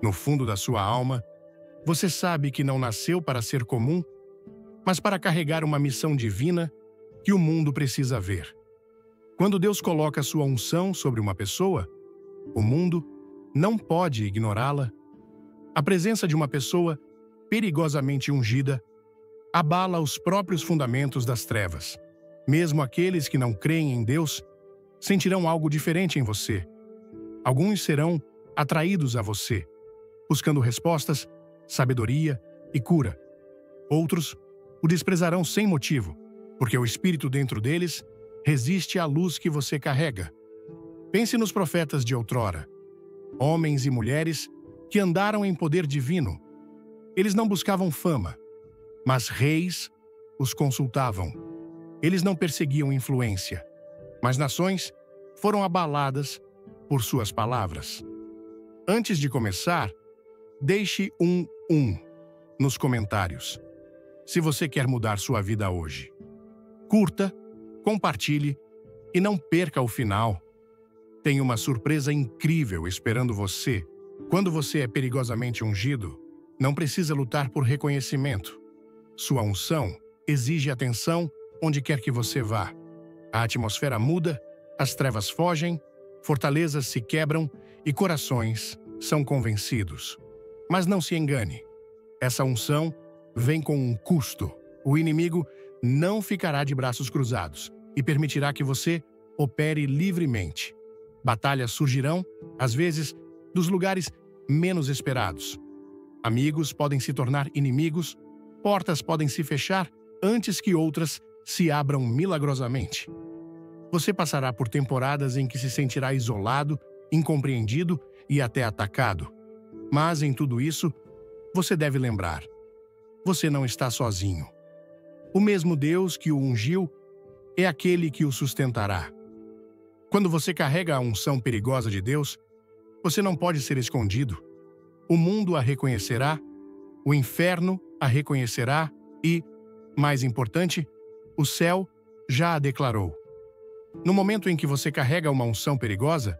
No fundo da sua alma, você sabe que não nasceu para ser comum, mas para carregar uma missão divina que o mundo precisa ver. Quando Deus coloca sua unção sobre uma pessoa, o mundo não pode ignorá-la. A presença de uma pessoa perigosamente ungida abala os próprios fundamentos das trevas. Mesmo aqueles que não creem em Deus sentirão algo diferente em você. Alguns serão atraídos a você, buscando respostas, sabedoria e cura. Outros o desprezarão sem motivo, porque o espírito dentro deles resiste à luz que você carrega. Pense nos profetas de outrora, homens e mulheres que andaram em poder divino. Eles não buscavam fama, mas reis os consultavam. Eles não perseguiam influência, mas nações foram abaladas por suas palavras. Antes de começar, deixe um nos comentários, se você quer mudar sua vida hoje. Curta, compartilhe e não perca o final. Tem uma surpresa incrível esperando você. Quando você é perigosamente ungido, não precisa lutar por reconhecimento. Sua unção exige atenção onde quer que você vá. A atmosfera muda, as trevas fogem, fortalezas se quebram e corações são convencidos. Mas não se engane. Essa unção vem com um custo. O inimigo não ficará de braços cruzados e permitirá que você opere livremente. Batalhas surgirão, às vezes, dos lugares menos esperados. Amigos podem se tornar inimigos, portas podem se fechar antes que outras se abram milagrosamente. Você passará por temporadas em que se sentirá isolado, incompreendido e até atacado. Mas em tudo isso, você deve lembrar: você não está sozinho. O mesmo Deus que o ungiu é aquele que o sustentará. Quando você carrega a unção perigosa de Deus, você não pode ser escondido. O mundo a reconhecerá, o inferno a reconhecerá e, mais importante, o céu já a declarou. No momento em que você carrega uma unção perigosa,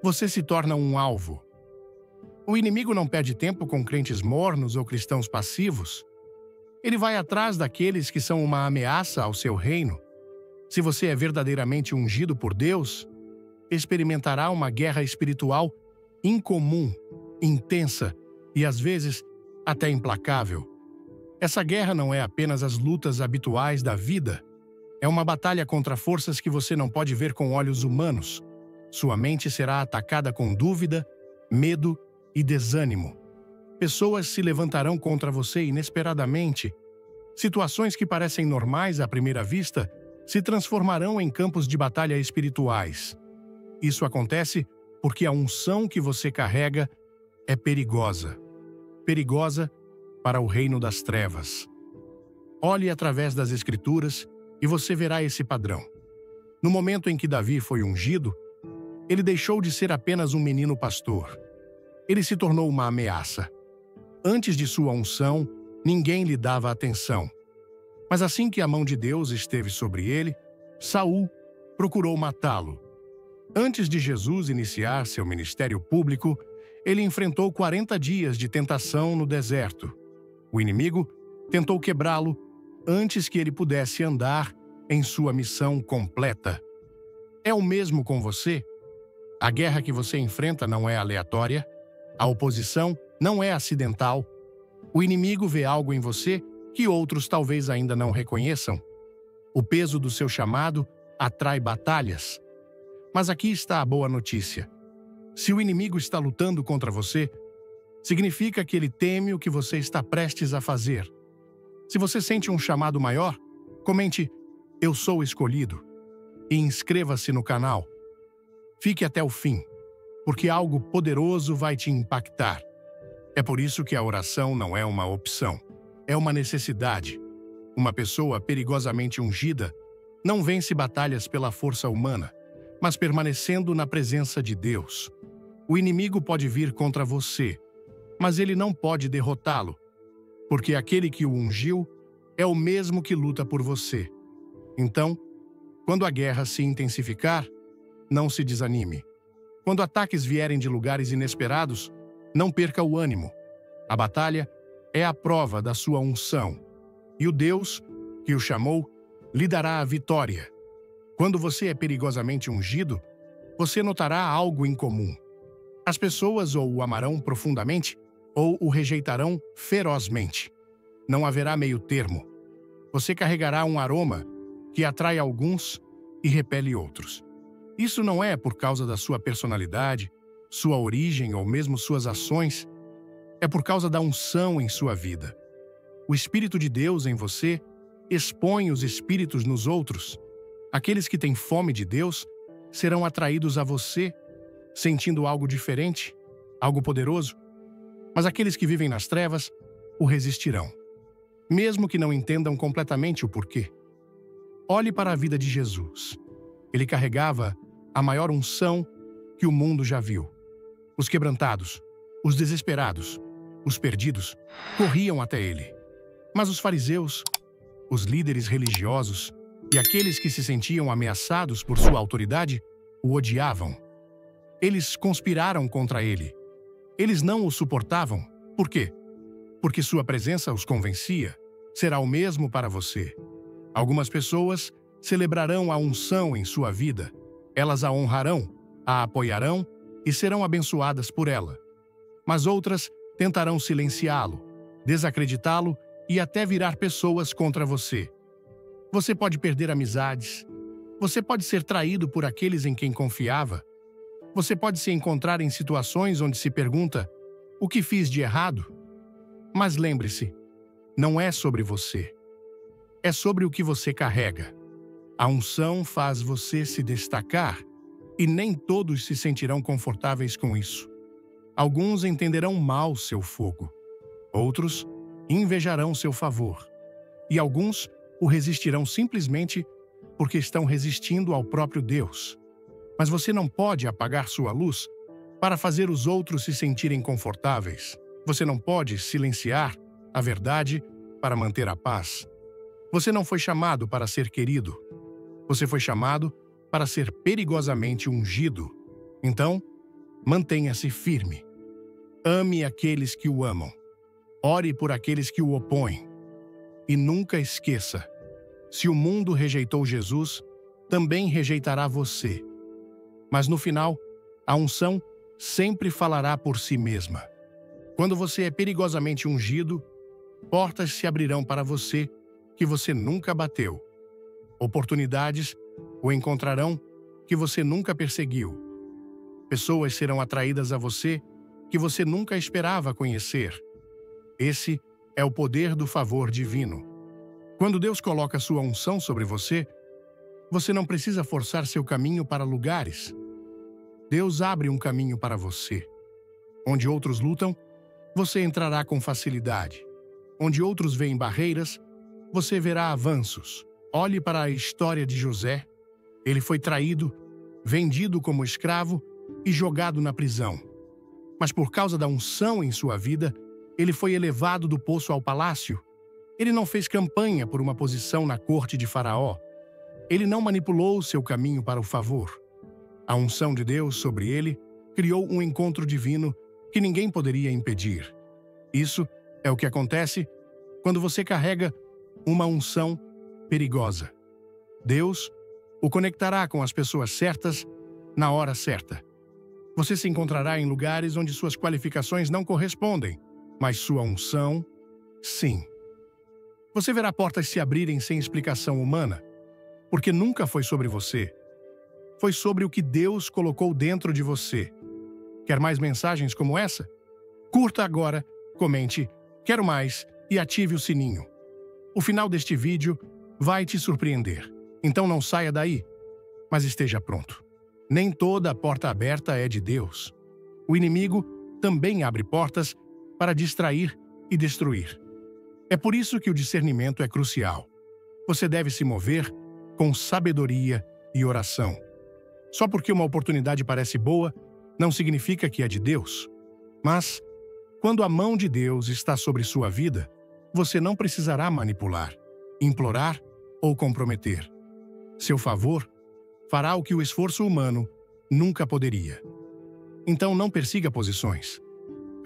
você se torna um alvo. O inimigo não perde tempo com crentes mornos ou cristãos passivos. Ele vai atrás daqueles que são uma ameaça ao seu reino. Se você é verdadeiramente ungido por Deus, experimentará uma guerra espiritual incomum, intensa e, às vezes, até implacável. Essa guerra não é apenas as lutas habituais da vida. É uma batalha contra forças que você não pode ver com olhos humanos. Sua mente será atacada com dúvida, medo e desânimo. Pessoas se levantarão contra você inesperadamente. Situações que parecem normais à primeira vista se transformarão em campos de batalha espirituais. Isso acontece porque a unção que você carrega é perigosa. Perigosa para o reino das trevas. Olhe através das Escrituras e você verá esse padrão. No momento em que Davi foi ungido, ele deixou de ser apenas um menino pastor. Ele se tornou uma ameaça. Antes de sua unção, ninguém lhe dava atenção. Mas assim que a mão de Deus esteve sobre ele, Saul procurou matá-lo. Antes de Jesus iniciar seu ministério público, ele enfrentou 40 dias de tentação no deserto. O inimigo tentou quebrá-lo antes que ele pudesse andar em sua missão completa. É o mesmo com você? A guerra que você enfrenta não é aleatória. A oposição não é acidental. O inimigo vê algo em você que outros talvez ainda não reconheçam. O peso do seu chamado atrai batalhas. Mas aqui está a boa notícia. Se o inimigo está lutando contra você, significa que ele teme o que você está prestes a fazer. Se você sente um chamado maior, comente "Eu sou escolhido" e inscreva-se no canal. Fique até o fim, porque algo poderoso vai te impactar. É por isso que a oração não é uma opção, é uma necessidade. Uma pessoa perigosamente ungida não vence batalhas pela força humana, mas permanecendo na presença de Deus. O inimigo pode vir contra você, mas ele não pode derrotá-lo, porque aquele que o ungiu é o mesmo que luta por você. Então, quando a guerra se intensificar, não se desanime. Quando ataques vierem de lugares inesperados, Não perca o ânimo. A batalha é a prova da sua unção, e o Deus que o chamou lhe dará a vitória. Quando você é perigosamente ungido, você notará algo incomum. As pessoas ou o amarão profundamente ou o rejeitarão ferozmente. Não haverá meio termo. Você carregará um aroma que atrai alguns e repele outros. Isso não é por causa da sua personalidade, sua origem ou mesmo suas ações. É por causa da unção em sua vida. O Espírito de Deus em você expõe os espíritos nos outros. Aqueles que têm fome de Deus serão atraídos a você, sentindo algo diferente, algo poderoso. Mas aqueles que vivem nas trevas o resistirão, mesmo que não entendam completamente o porquê. Olhe para a vida de Jesus. Ele carregava a maior unção que o mundo já viu. Os quebrantados, os desesperados, os perdidos corriam até ele. Mas os fariseus, os líderes religiosos e aqueles que se sentiam ameaçados por sua autoridade o odiavam. Eles conspiraram contra ele. Eles não o suportavam. Por quê? Porque sua presença os convencia. Será o mesmo para você. Algumas pessoas celebrarão a unção em sua vida. Elas a honrarão, a apoiarão e serão abençoadas por ela. Mas outras tentarão silenciá-lo, desacreditá-lo e até virar pessoas contra você. Você pode perder amizades. Você pode ser traído por aqueles em quem confiava. Você pode se encontrar em situações onde se pergunta: o que fiz de errado? Mas lembre-se, não é sobre você. É sobre o que você carrega. A unção faz você se destacar e nem todos se sentirão confortáveis com isso. Alguns entenderão mal seu fogo. Outros invejarão seu favor. E alguns o resistirão simplesmente porque estão resistindo ao próprio Deus. Mas você não pode apagar sua luz para fazer os outros se sentirem confortáveis. Você não pode silenciar a verdade para manter a paz. Você não foi chamado para ser querido. Você foi chamado para ser perigosamente ungido. Então, mantenha-se firme. Ame aqueles que o amam. Ore por aqueles que o opõem. E nunca esqueça: se o mundo rejeitou Jesus, também rejeitará você. Mas no final, a unção sempre falará por si mesma. Quando você é perigosamente ungido, portas se abrirão para você que você nunca bateu. Oportunidades o encontrarão que você nunca perseguiu. Pessoas serão atraídas a você que você nunca esperava conhecer. Esse é o poder do favor divino. Quando Deus coloca sua unção sobre você, você não precisa forçar seu caminho para lugares. Deus abre um caminho para você. Onde outros lutam, você entrará com facilidade. Onde outros veem barreiras, você verá avanços. Olhe para a história de José. Ele foi traído, vendido como escravo e jogado na prisão. Mas por causa da unção em sua vida, ele foi elevado do poço ao palácio. Ele não fez campanha por uma posição na corte de Faraó. Ele não manipulou seu caminho para o favor. A unção de Deus sobre ele criou um encontro divino que ninguém poderia impedir. Isso é o que acontece quando você carrega uma unção perigosa. Deus o conectará com as pessoas certas na hora certa. Você se encontrará em lugares onde suas qualificações não correspondem, mas sua unção, sim. Você verá portas se abrirem sem explicação humana, porque nunca foi sobre você. Foi sobre o que Deus colocou dentro de você. Quer mais mensagens como essa? Curta agora, comente, quero mais e ative o sininho. O final deste vídeo vai te surpreender. Então não saia daí, mas esteja pronto. Nem toda porta aberta é de Deus. O inimigo também abre portas para distrair e destruir. É por isso que o discernimento é crucial. Você deve se mover com sabedoria e oração. Só porque uma oportunidade parece boa, não significa que é de Deus. Mas, quando a mão de Deus está sobre sua vida, você não precisará manipular, implorar ou comprometer. Seu favor fará o que o esforço humano nunca poderia. Então não persiga posições.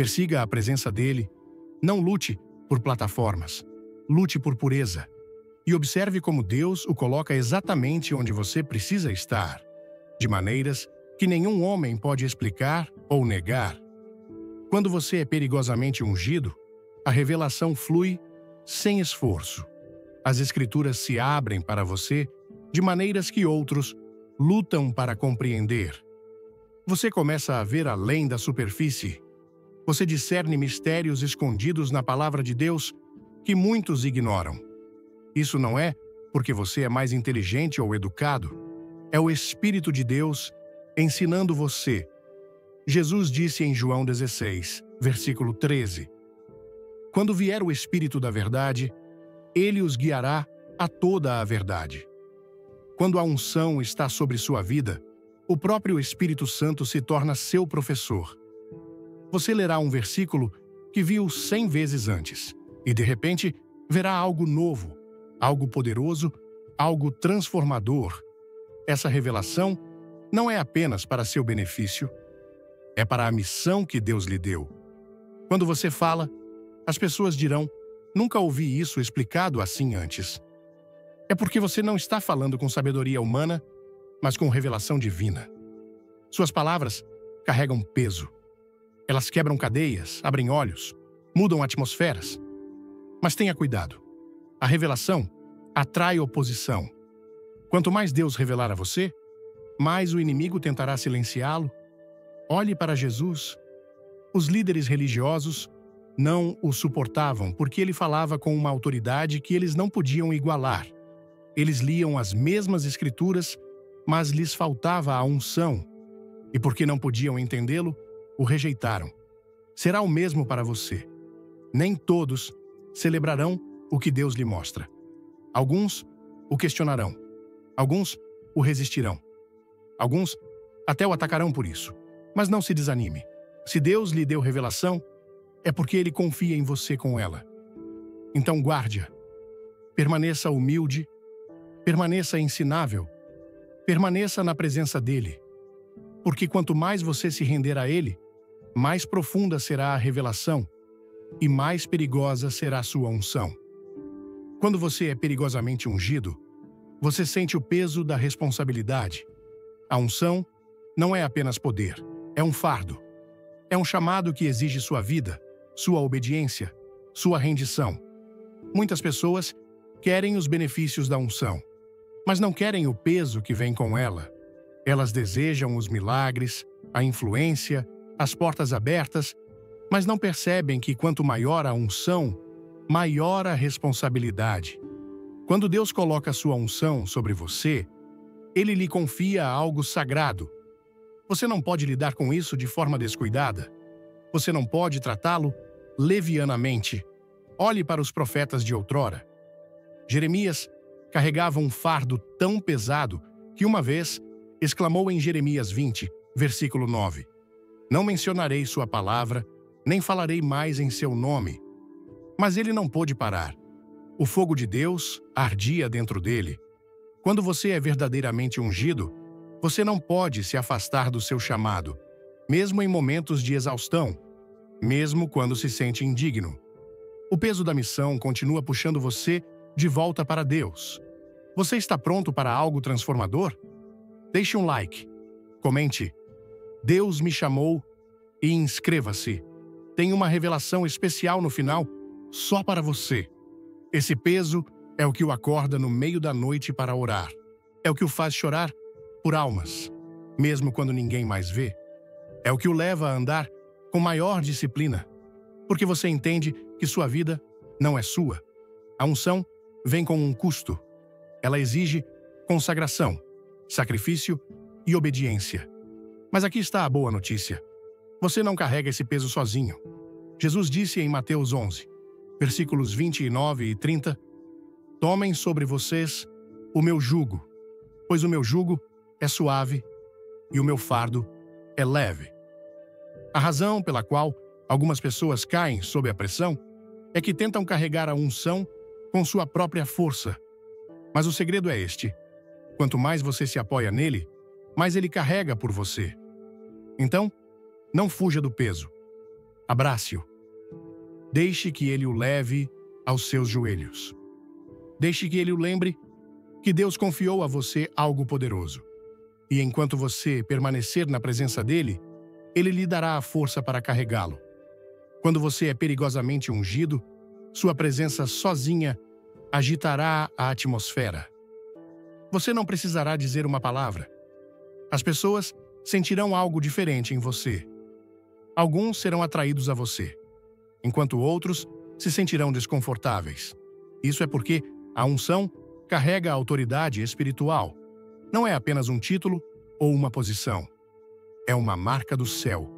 Persiga a presença dele. Não lute por plataformas. Lute por pureza. E observe como Deus o coloca exatamente onde você precisa estar, de maneiras que nenhum homem pode explicar ou negar. Quando você é perigosamente ungido, a revelação flui sem esforço. As Escrituras se abrem para você de maneiras que outros lutam para compreender. Você começa a ver além da superfície. Você discerne mistérios escondidos na palavra de Deus que muitos ignoram. Isso não é porque você é mais inteligente ou educado. É o Espírito de Deus ensinando você. Jesus disse em João 16, versículo 13: Quando vier o Espírito da verdade, ele os guiará a toda a verdade. Quando a unção está sobre sua vida, o próprio Espírito Santo se torna seu professor. Você lerá um versículo que viu 100 vezes antes, e de repente verá algo novo, algo poderoso, algo transformador. Essa revelação não é apenas para seu benefício, é para a missão que Deus lhe deu. Quando você fala, as pessoas dirão: nunca ouvi isso explicado assim antes. É porque você não está falando com sabedoria humana, mas com revelação divina. Suas palavras carregam peso. Elas quebram cadeias, abrem olhos, mudam atmosferas. Mas tenha cuidado. A revelação atrai oposição. Quanto mais Deus revelar a você, mais o inimigo tentará silenciá-lo. Olhe para Jesus. Os líderes religiosos não o suportavam porque ele falava com uma autoridade que eles não podiam igualar. Eles liam as mesmas escrituras, mas lhes faltava a unção. E porque não podiam entendê-lo, o rejeitaram. Será o mesmo para você. Nem todos celebrarão o que Deus lhe mostra. Alguns o questionarão. Alguns o resistirão. Alguns até o atacarão por isso. Mas não se desanime. Se Deus lhe deu revelação, é porque Ele confia em você com ela. Então guarde-a. Permaneça humilde. Permaneça ensinável. Permaneça na presença dEle. Porque quanto mais você se render a Ele, mais profunda será a revelação e mais perigosa será a sua unção. Quando você é perigosamente ungido, você sente o peso da responsabilidade. A unção não é apenas poder, é um fardo. É um chamado que exige sua vida, sua obediência, sua rendição. Muitas pessoas querem os benefícios da unção, mas não querem o peso que vem com ela. Elas desejam os milagres, a influência, as portas abertas, mas não percebem que quanto maior a unção, maior a responsabilidade. Quando Deus coloca a sua unção sobre você, Ele lhe confia algo sagrado. Você não pode lidar com isso de forma descuidada. Você não pode tratá-lo levianamente. Olhe para os profetas de outrora. Jeremias carregava um fardo tão pesado que uma vez exclamou em Jeremias 20, versículo 9: Não mencionarei sua palavra, nem falarei mais em seu nome. Mas ele não pôde parar. O fogo de Deus ardia dentro dele. Quando você é verdadeiramente ungido, você não pode se afastar do seu chamado, mesmo em momentos de exaustão, mesmo quando se sente indigno. O peso da missão continua puxando você de volta para Deus. Você está pronto para algo transformador? Deixe um like, comente "Deus me chamou" e inscreva-se. Tem uma revelação especial no final só para você. Esse peso é o que o acorda no meio da noite para orar. É o que o faz chorar por almas, mesmo quando ninguém mais vê. É o que o leva a andar com maior disciplina, porque você entende que sua vida não é sua. A unção vem com um custo. Ela exige consagração, sacrifício e obediência. Mas aqui está a boa notícia. Você não carrega esse peso sozinho. Jesus disse em Mateus 11, versículos 29 e 30, Tomem sobre vocês o meu jugo, pois o meu jugo é suave e o meu fardo é leve. A razão pela qual algumas pessoas caem sob a pressão é que tentam carregar a unção com sua própria força. Mas o segredo é este: quanto mais você se apoia nele, mais ele carrega por você. Então, não fuja do peso. Abrace-o. Deixe que ele o leve aos seus joelhos. Deixe que ele o lembre que Deus confiou a você algo poderoso. E enquanto você permanecer na presença dele, ele lhe dará a força para carregá-lo. Quando você é perigosamente ungido, sua presença sozinha agitará a atmosfera. Você não precisará dizer uma palavra. As pessoas sentirão algo diferente em você. Alguns serão atraídos a você, enquanto outros se sentirão desconfortáveis. Isso é porque a unção carrega a autoridade espiritual. Não é apenas um título ou uma posição. É uma marca do céu.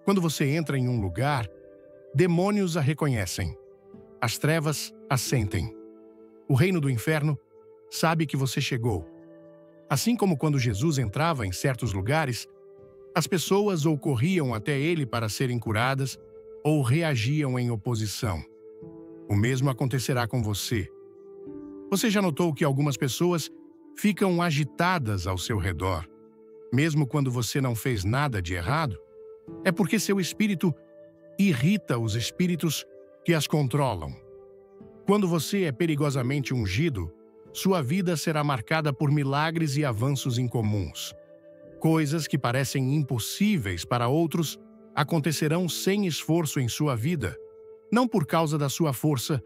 Quando você entra em um lugar, demônios a reconhecem. As trevas a sentem. O reino do inferno sabe que você chegou. Assim como quando Jesus entrava em certos lugares, as pessoas ou corriam até ele para serem curadas ou reagiam em oposição. O mesmo acontecerá com você. Você já notou que algumas pessoas ficam agitadas ao seu redor, mesmo quando você não fez nada de errado? É porque seu espírito irrita os espíritos que as controlam. Quando você é perigosamente ungido, sua vida será marcada por milagres e avanços incomuns. Coisas que parecem impossíveis para outros acontecerão sem esforço em sua vida, não por causa da sua força,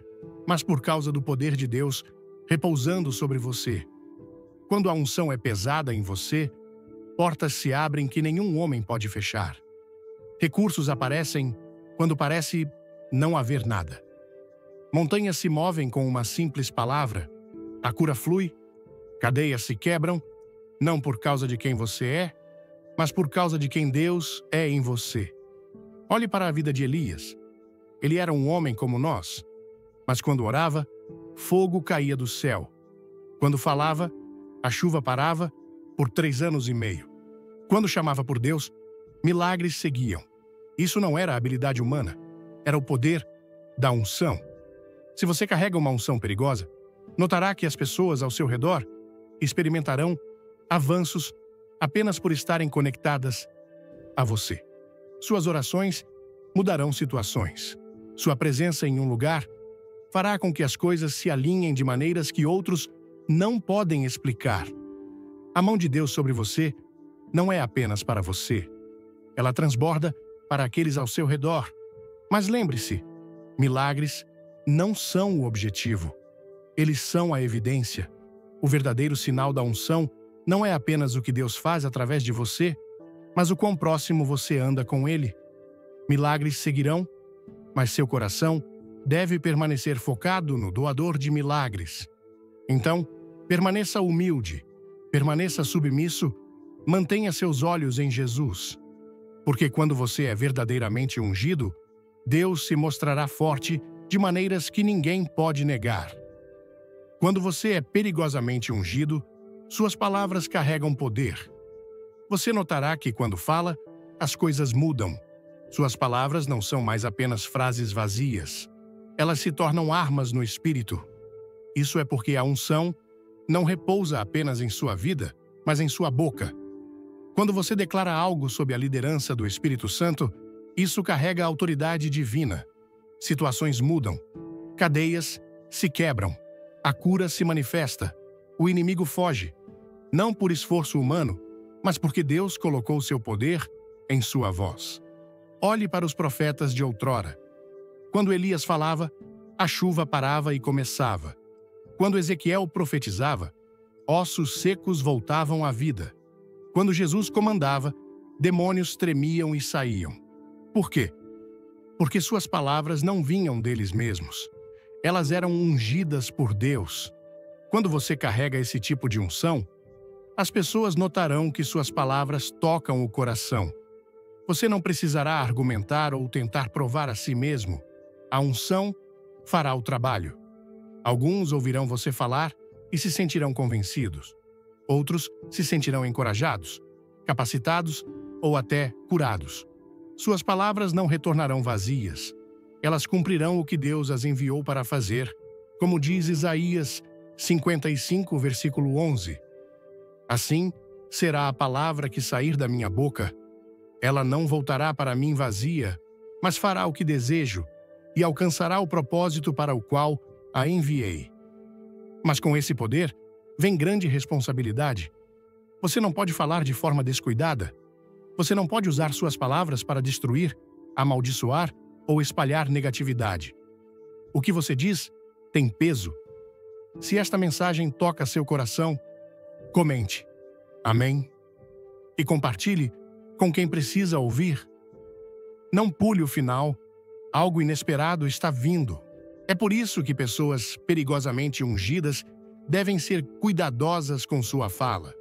mas por causa do poder de Deus repousando sobre você. Quando a unção é pesada em você, portas se abrem que nenhum homem pode fechar. Recursos aparecem quando parece não haver nada. Montanhas se movem com uma simples palavra. A cura flui, cadeias se quebram, não por causa de quem você é, mas por causa de quem Deus é em você. Olhe para a vida de Elias. Ele era um homem como nós, mas quando orava, fogo caía do céu. Quando falava, a chuva parava por 3 anos e meio. Quando chamava por Deus, milagres seguiam. Isso não era habilidade humana, era o poder da unção. Se você carrega uma unção perigosa, notará que as pessoas ao seu redor experimentarão avanços apenas por estarem conectadas a você. Suas orações mudarão situações. Sua presença em um lugar fará com que as coisas se alinhem de maneiras que outros não podem explicar. A mão de Deus sobre você não é apenas para você. Ela transborda para aqueles ao seu redor. Mas lembre-se, milagres não são o objetivo. Eles são a evidência. O verdadeiro sinal da unção não é apenas o que Deus faz através de você, mas o quão próximo você anda com Ele. Milagres seguirão, mas seu coração deve permanecer focado no doador de milagres. Então, permaneça humilde, permaneça submisso, mantenha seus olhos em Jesus. Porque quando você é verdadeiramente ungido, Deus se mostrará forte de maneiras que ninguém pode negar. Quando você é perigosamente ungido, suas palavras carregam poder. Você notará que quando fala, as coisas mudam. Suas palavras não são mais apenas frases vazias. Elas se tornam armas no espírito. Isso é porque a unção não repousa apenas em sua vida, mas em sua boca. Quando você declara algo sob a liderança do Espírito Santo, isso carrega a autoridade divina. Situações mudam. Cadeias se quebram. A cura se manifesta. O inimigo foge. Não por esforço humano, mas porque Deus colocou seu poder em sua voz. Olhe para os profetas de outrora. Quando Elias falava, a chuva parava e começava. Quando Ezequiel profetizava, ossos secos voltavam à vida. Quando Jesus comandava, demônios tremiam e saíam. Por quê? Porque suas palavras não vinham deles mesmos. Elas eram ungidas por Deus. Quando você carrega esse tipo de unção, as pessoas notarão que suas palavras tocam o coração. Você não precisará argumentar ou tentar provar a si mesmo. A unção fará o trabalho. Alguns ouvirão você falar e se sentirão convencidos. Outros se sentirão encorajados, capacitados ou até curados. Suas palavras não retornarão vazias. Elas cumprirão o que Deus as enviou para fazer, como diz Isaías 55, versículo 11. Assim será a palavra que sair da minha boca. Ela não voltará para mim vazia, mas fará o que desejo e alcançará o propósito para o qual a enviei. Mas com esse poder vem grande responsabilidade. Você não pode falar de forma descuidada. Você não pode usar suas palavras para destruir, amaldiçoar ou espalhar negatividade. O que você diz tem peso. Se esta mensagem toca seu coração, comente. Amém? E compartilhe com quem precisa ouvir. Não pule o final. Algo inesperado está vindo. É por isso que pessoas perigosamente ungidas devem ser cuidadosas com sua fala.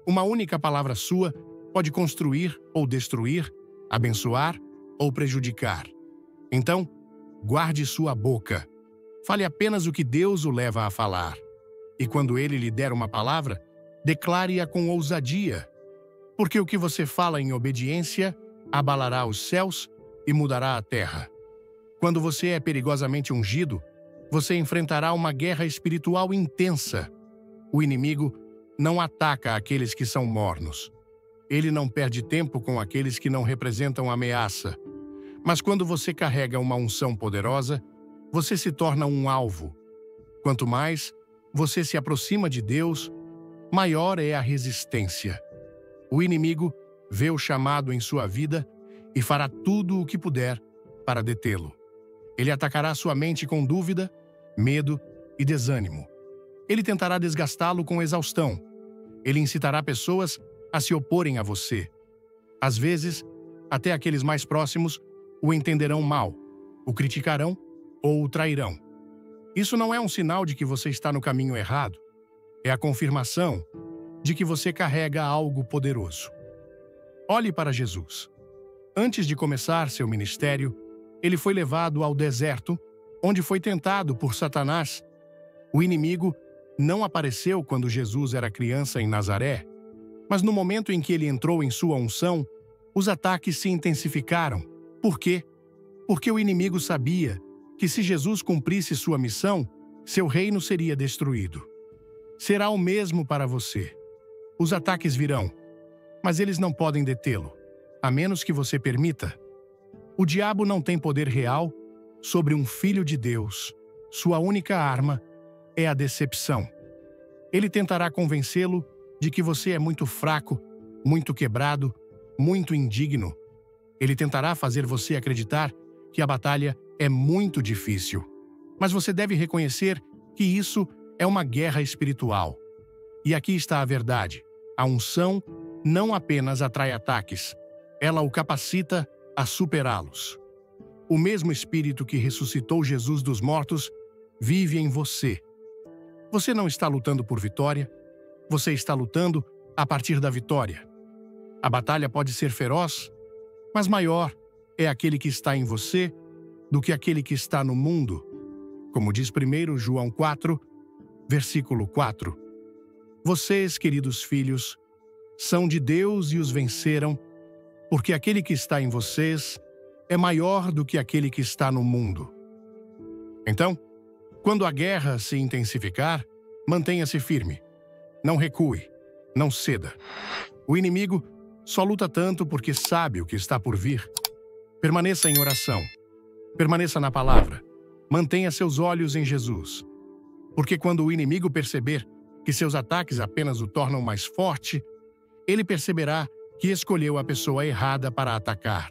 Uma única palavra sua pode construir ou destruir, abençoar ou prejudicar. Então, guarde sua boca. Fale apenas o que Deus o leva a falar. E quando Ele lhe der uma palavra, declare-a com ousadia. Porque o que você fala em obediência abalará os céus e mudará a terra. Quando você é perigosamente ungido, você enfrentará uma guerra espiritual intensa. O inimigo não ataca aqueles que são mornos. Ele não perde tempo com aqueles que não representam ameaça. Mas quando você carrega uma unção poderosa, você se torna um alvo. Quanto mais você se aproxima de Deus, maior é a resistência. O inimigo vê o chamado em sua vida e fará tudo o que puder para detê-lo. Ele atacará sua mente com dúvida, medo e desânimo. Ele tentará desgastá-lo com exaustão. Ele incitará pessoas a se oporem a você. Às vezes, até aqueles mais próximos o entenderão mal, o criticarão ou o trairão. Isso não é um sinal de que você está no caminho errado. É a confirmação de que você carrega algo poderoso. Olhe para Jesus. Antes de começar seu ministério, ele foi levado ao deserto, onde foi tentado por Satanás. O inimigo não apareceu quando Jesus era criança em Nazaré, mas no momento em que ele entrou em sua unção, os ataques se intensificaram. Por quê? Porque o inimigo sabia que se Jesus cumprisse sua missão, seu reino seria destruído. Será o mesmo para você. Os ataques virão, mas eles não podem detê-lo, a menos que você permita. O diabo não tem poder real sobre um filho de Deus. Sua única arma é a decepção. Ele tentará convencê-lo de que você é muito fraco, muito quebrado, muito indigno. Ele tentará fazer você acreditar que a batalha é muito difícil. Mas você deve reconhecer que isso é uma guerra espiritual. E aqui está a verdade. A unção não apenas atrai ataques, ela o capacita a superá-los. O mesmo Espírito que ressuscitou Jesus dos mortos vive em você. Você não está lutando por vitória, você está lutando a partir da vitória. A batalha pode ser feroz, mas maior é aquele que está em você do que aquele que está no mundo. Como diz 1 João 4, versículo 4. Vocês, queridos filhos, são de Deus e os venceram, porque aquele que está em vocês é maior do que aquele que está no mundo. Então, quando a guerra se intensificar, mantenha-se firme. Não recue, não ceda. O inimigo só luta tanto porque sabe o que está por vir. Permaneça em oração. Permaneça na palavra. Mantenha seus olhos em Jesus. Porque quando o inimigo perceber que seus ataques apenas o tornam mais forte, ele perceberá que escolheu a pessoa errada para atacar.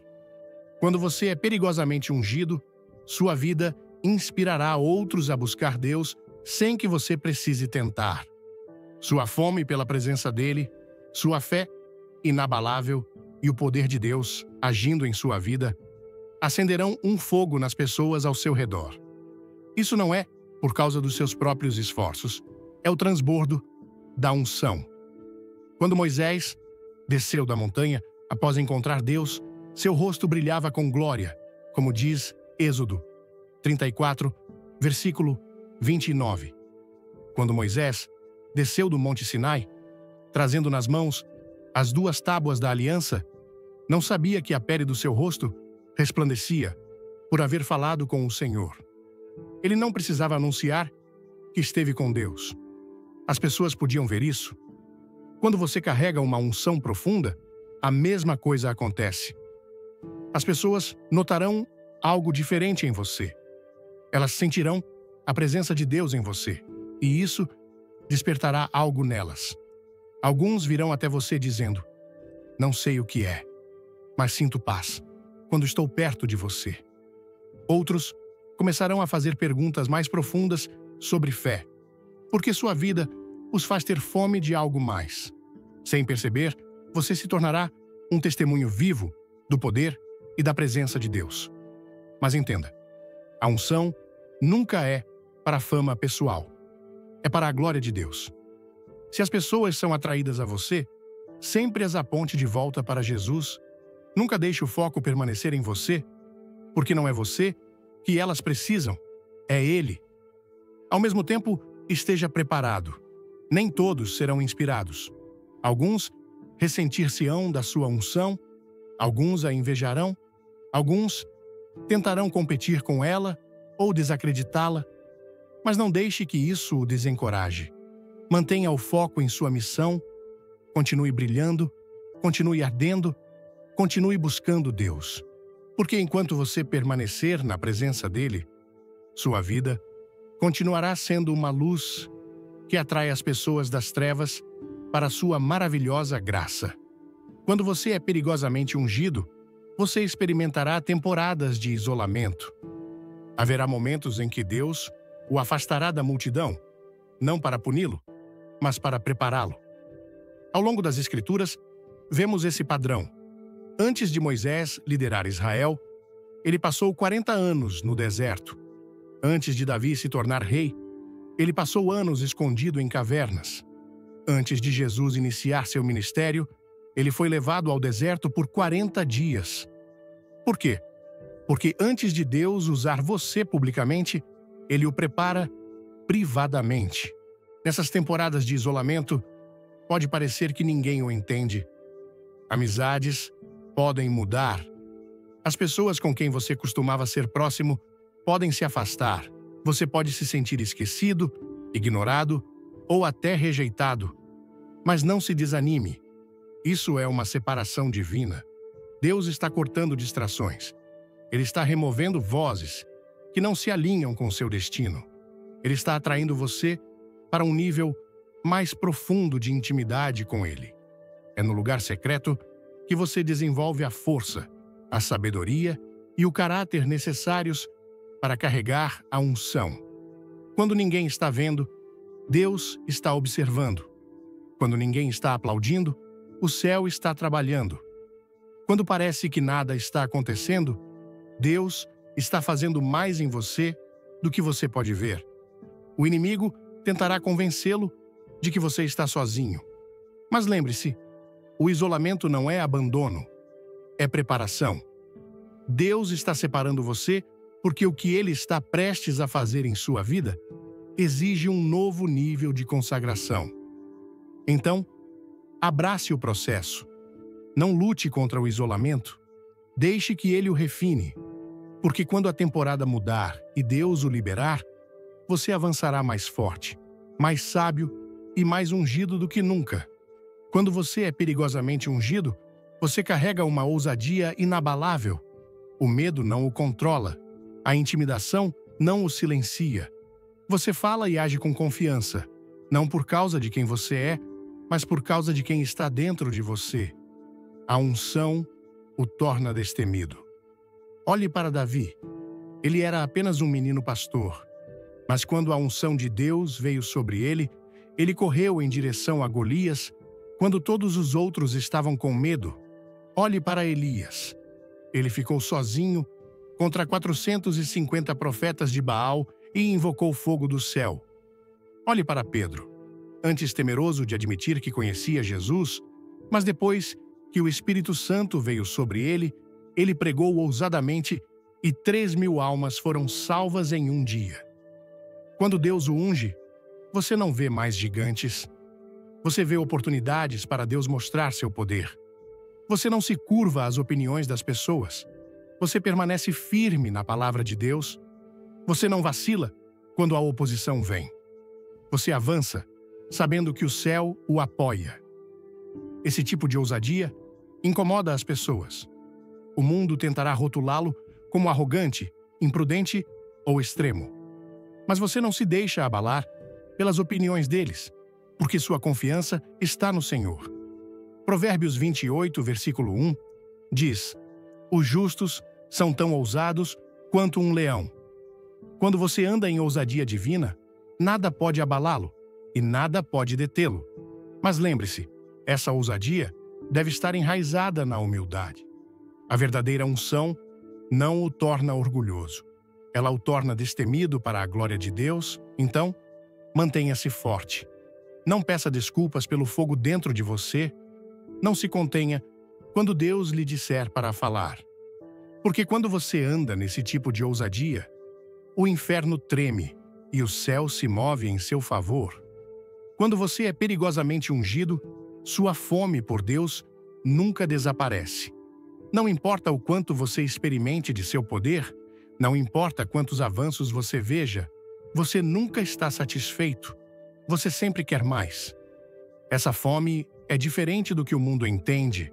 Quando você é perigosamente ungido, sua vida inspirará outros a buscar Deus sem que você precise tentar. Sua fome pela presença dele, sua fé inabalável e o poder de Deus agindo em sua vida acenderão um fogo nas pessoas ao seu redor. Isso não é por causa dos seus próprios esforços, é o transbordo da unção. Quando Moisés desceu da montanha após encontrar Deus, seu rosto brilhava com glória, como diz Êxodo 34, versículo 29. Quando Moisés desceu do Monte Sinai, trazendo nas mãos as 2 tábuas da aliança, não sabia que a pele do seu rosto resplandecia por haver falado com o Senhor. Ele não precisava anunciar que esteve com Deus. As pessoas podiam ver isso. Quando você carrega uma unção profunda, a mesma coisa acontece. As pessoas notarão algo diferente em você. Elas sentirão a presença de Deus em você, e isso despertará algo nelas. Alguns virão até você dizendo: "Não sei o que é, mas sinto paz quando estou perto de você." Outros começarão a fazer perguntas mais profundas sobre fé, porque sua vida os faz ter fome de algo mais. Sem perceber, você se tornará um testemunho vivo do poder e da presença de Deus. Mas entenda, a unção nunca é para a fama pessoal. É para a glória de Deus. Se as pessoas são atraídas a você, sempre as aponte de volta para Jesus. Nunca deixe o foco permanecer em você, porque não é você que elas precisam, é Ele. Ao mesmo tempo, esteja preparado. Nem todos serão inspirados. Alguns ressentir-se-ão da sua unção, alguns a invejarão, alguns tentarão competir com ela ou desacreditá-la, mas não deixe que isso o desencoraje. Mantenha o foco em sua missão, continue brilhando, continue ardendo, continue buscando Deus. Porque enquanto você permanecer na presença dele, sua vida continuará sendo uma luz que atrai as pessoas das trevas para a sua maravilhosa graça. Quando você é perigosamente ungido, você experimentará temporadas de isolamento. Haverá momentos em que Deus o afastará da multidão, não para puni-lo, mas para prepará-lo. Ao longo das Escrituras, vemos esse padrão. Antes de Moisés liderar Israel, ele passou 40 anos no deserto. Antes de Davi se tornar rei, ele passou anos escondido em cavernas. Antes de Jesus iniciar seu ministério, ele foi levado ao deserto por 40 dias. Por quê? Porque antes de Deus usar você publicamente, ele o prepara privadamente. Nessas temporadas de isolamento, pode parecer que ninguém o entende. Amizades podem mudar. As pessoas com quem você costumava ser próximo podem se afastar. Você pode se sentir esquecido, ignorado ou até rejeitado. Mas não se desanime. Isso é uma separação divina. Deus está cortando distrações. Ele está removendo vozes que não se alinham com seu destino. Ele está atraindo você para um nível mais profundo de intimidade com Ele. É no lugar secreto que você desenvolve a força, a sabedoria e o caráter necessários para carregar a unção. Quando ninguém está vendo, Deus está observando. Quando ninguém está aplaudindo, o céu está trabalhando. Quando parece que nada está acontecendo, Deus está fazendo mais em você do que você pode ver. O inimigo tentará convencê-lo de que você está sozinho. Mas lembre-se, o isolamento não é abandono, é preparação. Deus está separando você porque o que Ele está prestes a fazer em sua vida exige um novo nível de consagração. Então, abrace o processo. Não lute contra o isolamento. Deixe que Ele o refine. Porque quando a temporada mudar e Deus o liberar, você avançará mais forte, mais sábio e mais ungido do que nunca. Quando você é perigosamente ungido, você carrega uma ousadia inabalável. O medo não o controla. A intimidação não o silencia. Você fala e age com confiança, não por causa de quem você é, mas por causa de quem está dentro de você. A unção o torna destemido. Olhe para Davi. Ele era apenas um menino pastor. Mas quando a unção de Deus veio sobre ele, ele correu em direção a Golias, quando todos os outros estavam com medo. Olhe para Elias. Ele ficou sozinho contra 450 profetas de Baal e invocou fogo do céu. Olhe para Pedro. Antes temeroso de admitir que conhecia Jesus, mas depois que o Espírito Santo veio sobre ele, ele pregou ousadamente e 3.000 almas foram salvas em um dia. Quando Deus o unge, você não vê mais gigantes. Você vê oportunidades para Deus mostrar seu poder. Você não se curva às opiniões das pessoas. Você permanece firme na palavra de Deus. Você não vacila quando a oposição vem. Você avança, sabendo que o céu o apoia. Esse tipo de ousadia incomoda as pessoas. O mundo tentará rotulá-lo como arrogante, imprudente ou extremo. Mas você não se deixa abalar pelas opiniões deles, porque sua confiança está no Senhor. Provérbios 28, versículo 1, diz: os justos são tão ousados quanto um leão. Quando você anda em ousadia divina, nada pode abalá-lo e nada pode detê-lo. Mas lembre-se, essa ousadia deve estar enraizada na humildade. A verdadeira unção não o torna orgulhoso. Ela o torna destemido para a glória de Deus. Então, mantenha-se forte. Não peça desculpas pelo fogo dentro de você. Não se contenha quando Deus lhe disser para falar. Porque quando você anda nesse tipo de ousadia, o inferno treme e o céu se move em seu favor. Quando você é perigosamente ungido, sua fome por Deus nunca desaparece. Não importa o quanto você experimente de seu poder, não importa quantos avanços você veja, você nunca está satisfeito. Você sempre quer mais. Essa fome é diferente do que o mundo entende.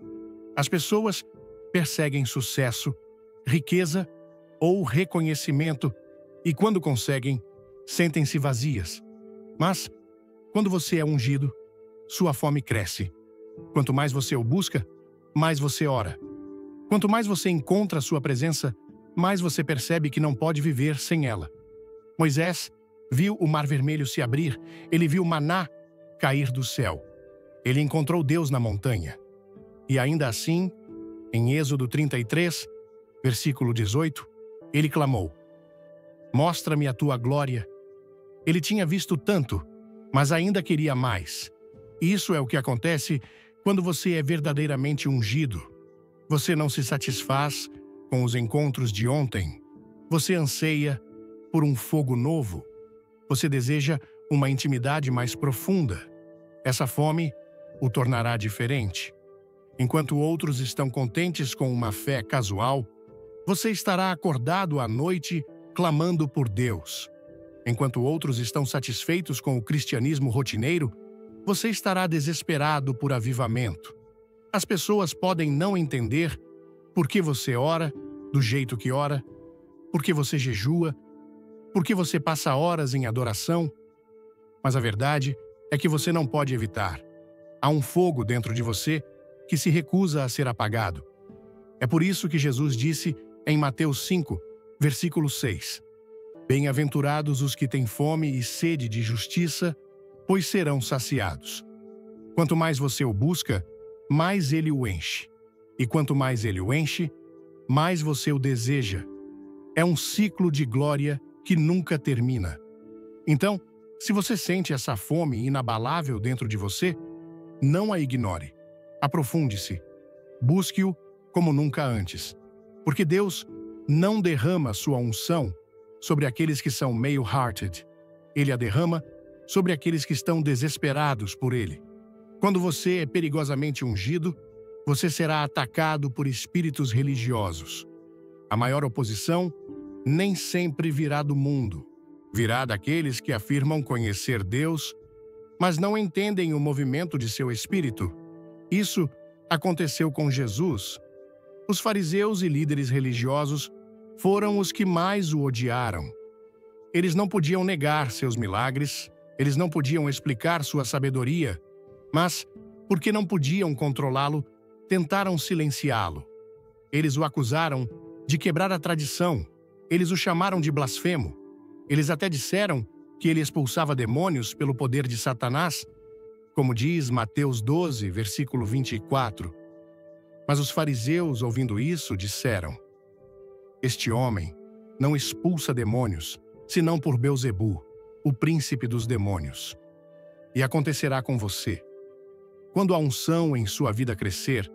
As pessoas perseguem sucesso, riqueza ou reconhecimento e, quando conseguem, sentem-se vazias. Mas, quando você é ungido, sua fome cresce. Quanto mais você o busca, mais você ora. Quanto mais você encontra sua presença, mais você percebe que não pode viver sem ela. Moisés viu o Mar Vermelho se abrir, ele viu maná cair do céu. Ele encontrou Deus na montanha. E ainda assim, em Êxodo 33, versículo 18, ele clamou: mostra-me a tua glória. Ele tinha visto tanto, mas ainda queria mais. Isso é o que acontece quando você é verdadeiramente ungido. Você não se satisfaz com os encontros de ontem. Você anseia por um fogo novo. Você deseja uma intimidade mais profunda. Essa fome o tornará diferente. Enquanto outros estão contentes com uma fé casual, você estará acordado à noite clamando por Deus. Enquanto outros estão satisfeitos com o cristianismo rotineiro, você estará desesperado por avivamento. As pessoas podem não entender por que você ora do jeito que ora, por que você jejua, por que você passa horas em adoração, mas a verdade é que você não pode evitar. Há um fogo dentro de você que se recusa a ser apagado. É por isso que Jesus disse em Mateus 5, versículo 6, bem-aventurados os que têm fome e sede de justiça, pois serão saciados. Quanto mais você o busca, mais ele o enche. E quanto mais ele o enche, mais você o deseja. É um ciclo de glória que nunca termina. Então, se você sente essa fome inabalável dentro de você, não a ignore. Aprofunde-se. Busque-o como nunca antes. Porque Deus não derrama sua unção sobre aqueles que são meio-hearted. Ele a derrama sobre aqueles que estão desesperados por ele. Quando você é perigosamente ungido, você será atacado por espíritos religiosos. A maior oposição nem sempre virá do mundo. Virá daqueles que afirmam conhecer Deus, mas não entendem o movimento de seu espírito. Isso aconteceu com Jesus. Os fariseus e líderes religiosos foram os que mais o odiaram. Eles não podiam negar seus milagres, eles não podiam explicar sua sabedoria, mas, porque não podiam controlá-lo, tentaram silenciá-lo. Eles o acusaram de quebrar a tradição, eles o chamaram de blasfemo. Eles até disseram que ele expulsava demônios pelo poder de Satanás, como diz Mateus 12, versículo 24. Mas os fariseus, ouvindo isso, disseram: este homem não expulsa demônios, senão por Belzebu, o príncipe dos demônios. E acontecerá com você. Quando a unção em sua vida crescer,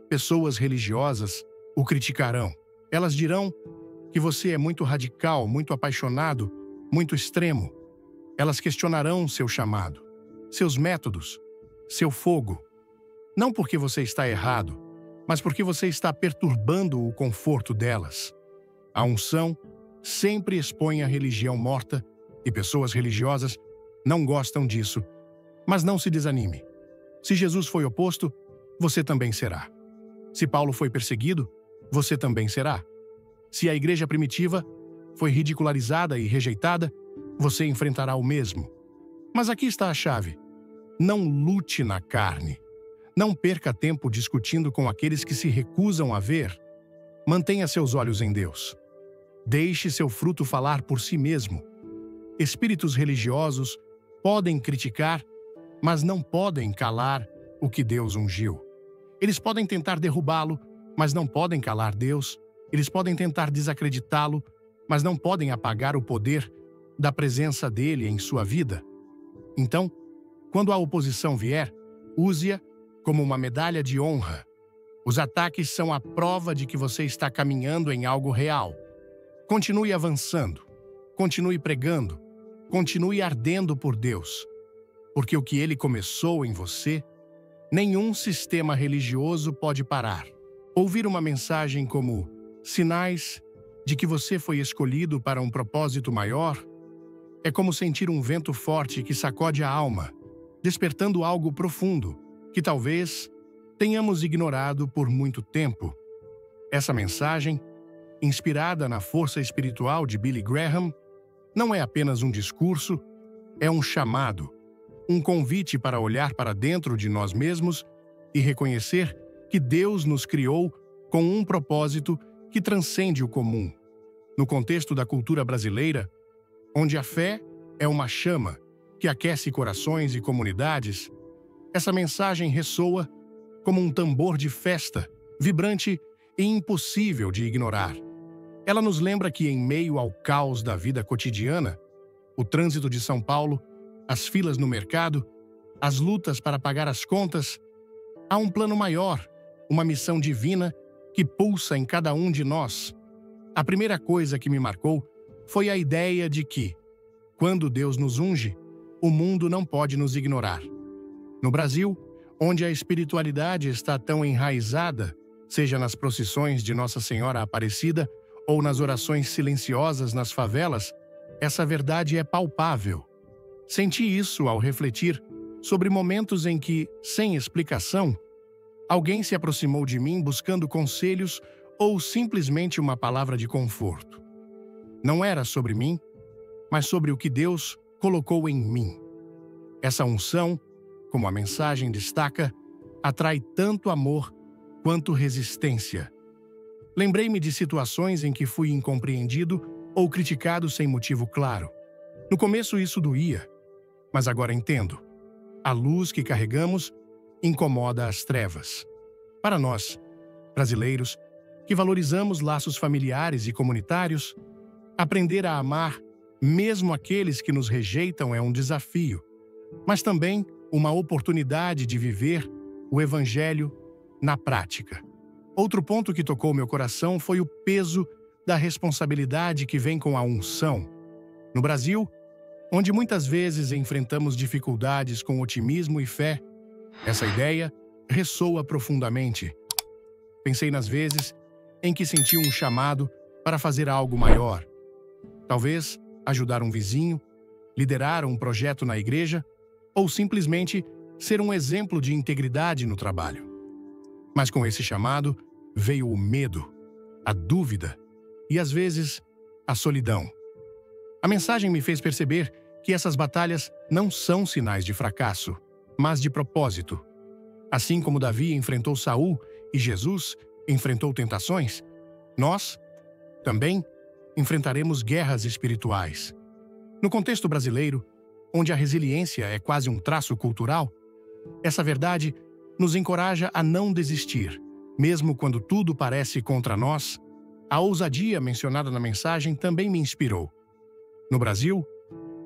pessoas religiosas o criticarão. Elas dirão que você é muito radical, muito apaixonado, muito extremo. Elas questionarão seu chamado, seus métodos, seu fogo. Não porque você está errado, mas porque você está perturbando o conforto delas. A unção sempre expõe a religião morta e pessoas religiosas não gostam disso. Mas não se desanime. Se Jesus foi oposto, você também será. Se Paulo foi perseguido, você também será. Se a igreja primitiva foi ridicularizada e rejeitada, você enfrentará o mesmo. Mas aqui está a chave. Não lute na carne. Não perca tempo discutindo com aqueles que se recusam a ver. Mantenha seus olhos em Deus. Deixe seu fruto falar por si mesmo. Espíritos religiosos podem criticar, mas não podem calar o que Deus ungiu. Eles podem tentar derrubá-lo, mas não podem calar Deus. Eles podem tentar desacreditá-lo, mas não podem apagar o poder da presença dele em sua vida. Então, quando a oposição vier, use-a como uma medalha de honra. Os ataques são a prova de que você está caminhando em algo real. Continue avançando, continue pregando, continue ardendo por Deus, porque o que Ele começou em você, nenhum sistema religioso pode parar. Ouvir uma mensagem como sinais de que você foi escolhido para um propósito maior é como sentir um vento forte que sacode a alma, despertando algo profundo que talvez tenhamos ignorado por muito tempo. Essa mensagem, inspirada na força espiritual de Billy Graham, não é apenas um discurso, é um chamado, um convite para olhar para dentro de nós mesmos e reconhecer que Deus nos criou com um propósito que transcende o comum. No contexto da cultura brasileira, onde a fé é uma chama que aquece corações e comunidades, essa mensagem ressoa como um tambor de festa, vibrante e impossível de ignorar. Ela nos lembra que, em meio ao caos da vida cotidiana, o trânsito de São Paulo, as filas no mercado, as lutas para pagar as contas, há um plano maior, uma missão divina que pulsa em cada um de nós. A primeira coisa que me marcou foi a ideia de que, quando Deus nos unge, o mundo não pode nos ignorar. No Brasil, onde a espiritualidade está tão enraizada, seja nas procissões de Nossa Senhora Aparecida ou nas orações silenciosas nas favelas, essa verdade é palpável. Senti isso ao refletir sobre momentos em que, sem explicação, alguém se aproximou de mim buscando conselhos ou simplesmente uma palavra de conforto. Não era sobre mim, mas sobre o que Deus colocou em mim. Essa unção, como a mensagem destaca, atrai tanto amor quanto resistência. Lembrei-me de situações em que fui incompreendido ou criticado sem motivo claro. No começo isso doía, mas agora entendo. A luz que carregamos incomoda as trevas. Para nós, brasileiros, que valorizamos laços familiares e comunitários, aprender a amar mesmo aqueles que nos rejeitam é um desafio, mas também uma oportunidade de viver o Evangelho na prática. Outro ponto que tocou meu coração foi o peso da responsabilidade que vem com a unção. No Brasil, onde muitas vezes enfrentamos dificuldades com otimismo e fé, essa ideia ressoa profundamente. Pensei nas vezes em que senti um chamado para fazer algo maior. Talvez ajudar um vizinho, liderar um projeto na igreja ou simplesmente ser um exemplo de integridade no trabalho. Mas com esse chamado veio o medo, a dúvida e, às vezes, a solidão. A mensagem me fez perceber que essas batalhas não são sinais de fracasso, mas de propósito. Assim como Davi enfrentou Saul e Jesus enfrentou tentações, nós também enfrentaremos guerras espirituais. No contexto brasileiro, onde a resiliência é quase um traço cultural, essa verdade nos encoraja a não desistir, mesmo quando tudo parece contra nós. A ousadia mencionada na mensagem também me inspirou. No Brasil,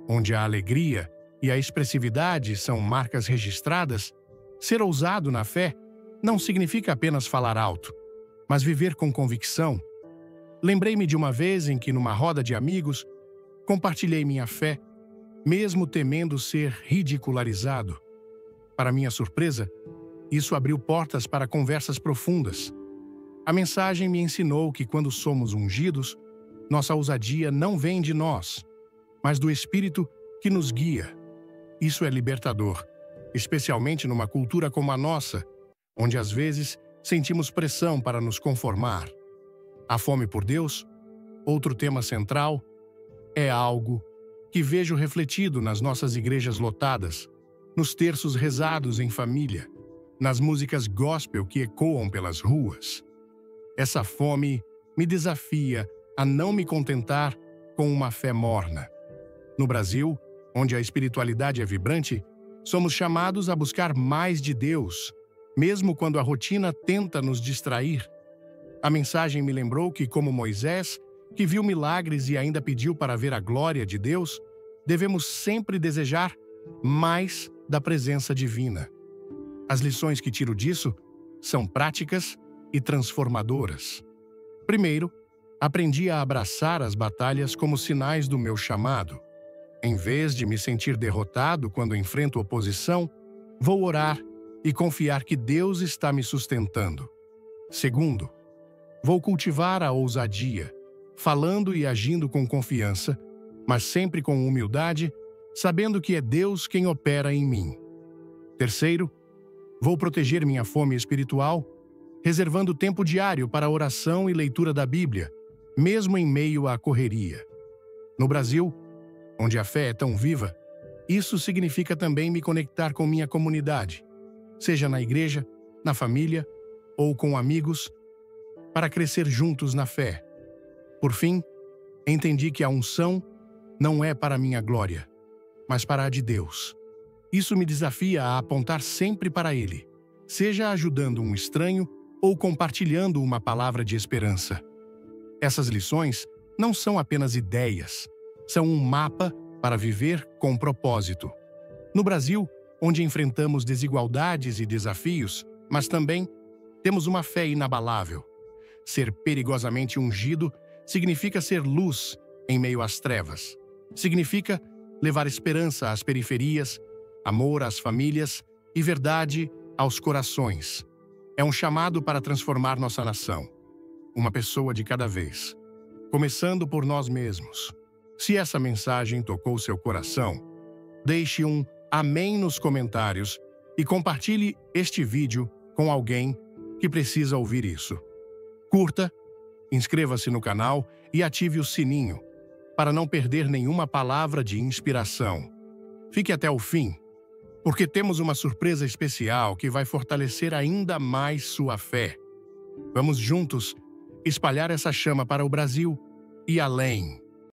onde a alegria e a expressividade são marcas registradas, ser ousado na fé não significa apenas falar alto, mas viver com convicção. Lembrei-me de uma vez em que, numa roda de amigos, compartilhei minha fé, mesmo temendo ser ridicularizado. Para minha surpresa, isso abriu portas para conversas profundas. A mensagem me ensinou que, quando somos ungidos, nossa ousadia não vem de nós, mas do Espírito que nos guia. Isso é libertador, especialmente numa cultura como a nossa, onde às vezes sentimos pressão para nos conformar. A fome por Deus, outro tema central, é algo que vejo refletido nas nossas igrejas lotadas, nos terços rezados em família, nas músicas gospel que ecoam pelas ruas. Essa fome me desafia a não me contentar com uma fé morna. No Brasil, onde a espiritualidade é vibrante, somos chamados a buscar mais de Deus, mesmo quando a rotina tenta nos distrair. A mensagem me lembrou que, como Moisés, que viu milagres e ainda pediu para ver a glória de Deus, devemos sempre desejar mais da presença divina. As lições que tiro disso são práticas e transformadoras. Primeiro, aprendi a abraçar as batalhas como sinais do meu chamado. Em vez de me sentir derrotado quando enfrento oposição, vou orar e confiar que Deus está me sustentando. Segundo, vou cultivar a ousadia, falando e agindo com confiança, mas sempre com humildade, sabendo que é Deus quem opera em mim. Terceiro, vou proteger minha fome espiritual, reservando tempo diário para oração e leitura da Bíblia, mesmo em meio à correria. No Brasil, onde a fé é tão viva, isso significa também me conectar com minha comunidade, seja na igreja, na família ou com amigos, para crescer juntos na fé. Por fim, entendi que a unção não é para minha glória, mas para a de Deus. Isso me desafia a apontar sempre para Ele, seja ajudando um estranho ou compartilhando uma palavra de esperança. Essas lições não são apenas ideias, são um mapa para viver com propósito. No Brasil, onde enfrentamos desigualdades e desafios, mas também temos uma fé inabalável. Ser perigosamente ungido significa ser luz em meio às trevas. Significa levar esperança às periferias, amor às famílias e verdade aos corações. É um chamado para transformar nossa nação, uma pessoa de cada vez, começando por nós mesmos. Se essa mensagem tocou seu coração, deixe um amém nos comentários e compartilhe este vídeo com alguém que precisa ouvir isso. Curta, inscreva-se no canal e ative o sininho para não perder nenhuma palavra de inspiração. Fique até o fim, porque temos uma surpresa especial que vai fortalecer ainda mais sua fé. Vamos juntos espalhar essa chama para o Brasil e além.